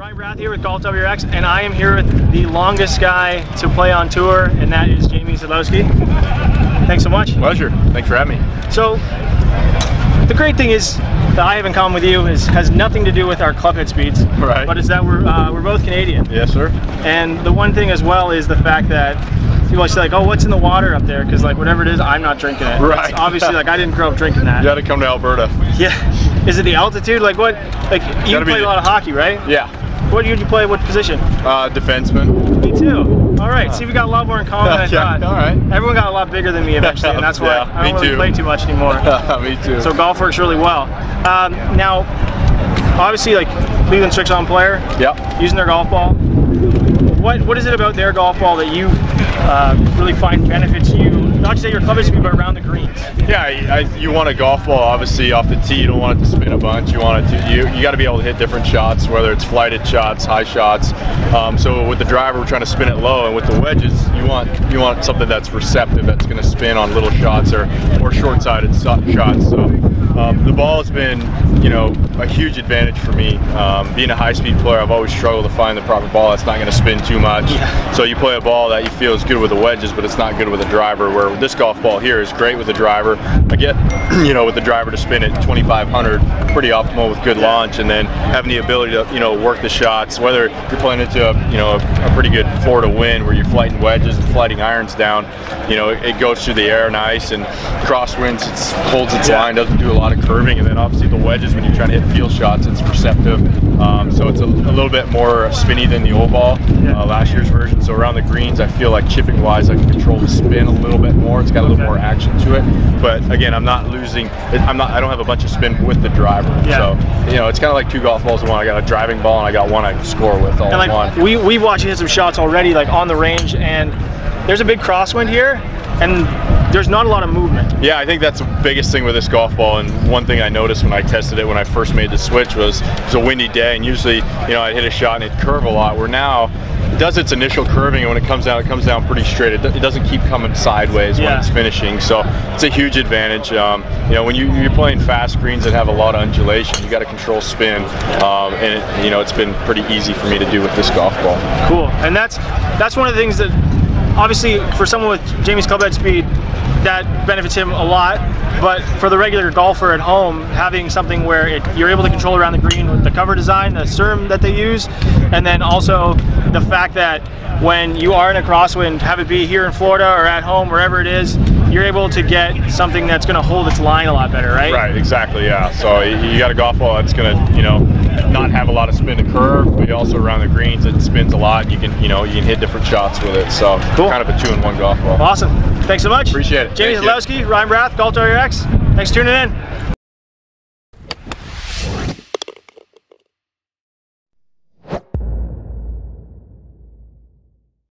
Ryan Barath here with GolfWRX, and I am here with the longest guy to play on tour, and that is Jamie Sadlowski. Thanks so much. Pleasure. Thanks for having me. So, the great thing is that I have in common with you has nothing to do with our clubhead speeds, right? But it's that we're both Canadian. Yes, sir. And the one thing as well is the fact that people always say like, oh, what's in the water up there? Because like whatever it is, I'm not drinking it. Right. It's obviously, like I didn't grow up drinking that. You got to come to Alberta. Yeah. Is it the altitude? Like what? Like you play a lot of hockey, right? Yeah. What do you play? What position? Defenseman. Me too. All right. See, we got a lot more in common than I thought. All right. Everyone got a lot bigger than me eventually, and that's why I don't really play too much anymore. Me too. So golf works really well. Now, obviously, like leading Srixon player. Yeah. Using their golf ball. What is it about their golf ball that you really find benefits you, not just at your club speed, but around the greens? Yeah, you want a golf ball obviously off the tee. You don't want it to spin a bunch. You want it to you got to be able to hit different shots, whether it's flighted shots, high shots. So with the driver, we're trying to spin it low, and with the wedges, you want something that's receptive, that's going to spin on little shots or short-sided shots. So the ball has been, a huge advantage for me. Being a high-speed player, I've always struggled to find the proper ball that's not going to spin too much. Yeah. So you play a ball that you feel is good with the wedges, but it's not good with the driver, where this golf ball here is great with the driver. I get, with the driver to spin at 2,500, pretty optimal with good launch, and then having the ability to, work the shots, whether you're playing into a pretty good Florida wind where you're flighting wedges and flighting irons down, it goes through the air nice, and crosswinds, it holds its line, doesn't do a lot of curving, and then obviously the wedges, when you're trying to hit field shots, it's receptive. So it's a little bit more spinny than the old ball, last year's version. So around the greens, I feel like chipping wise, I can control the spin a little bit more. It's got a little more action to it. But again, I'm not losing. I don't have a bunch of spin with the driver. Yeah. So it's kind of like two golf balls in one. I got a driving ball and I got one I can score with all in one. We've watched you hit some shots already, like on the range, and there's a big crosswind here, and there's not a lot of movement. Yeah, I think that's the biggest thing with this golf ball, and one thing I noticed when I tested it when I first made the switch was it was a windy day, and usually I'd hit a shot and it'd curve a lot, where now it does its initial curving, and when it comes down pretty straight. It doesn't keep coming sideways when it's finishing, so it's a huge advantage. When you're playing fast greens that have a lot of undulation, you got to control spin, and it's been pretty easy for me to do with this golf ball. Cool, and that's one of the things that obviously for someone with Jamie's clubhead speed, that benefits him a lot, but for the regular golfer at home, having something where you're able to control around the green with the cover design, the SERM that they use, and then also the fact that when you are in a crosswind, have it be here in Florida or at home, wherever it is, you're able to get something that's going to hold its line a lot better, right? Right, exactly, yeah. So you got a golf ball that's going to, not have a lot of spin to curve, but also around the greens it spins a lot, and you can hit different shots with it. So cool. Kind of a 2-in-1 golf ball. Awesome. Thanks so much. Appreciate it. Jamie Sadlowski, Ryan Barath, GolfWRX. Thanks for tuning in.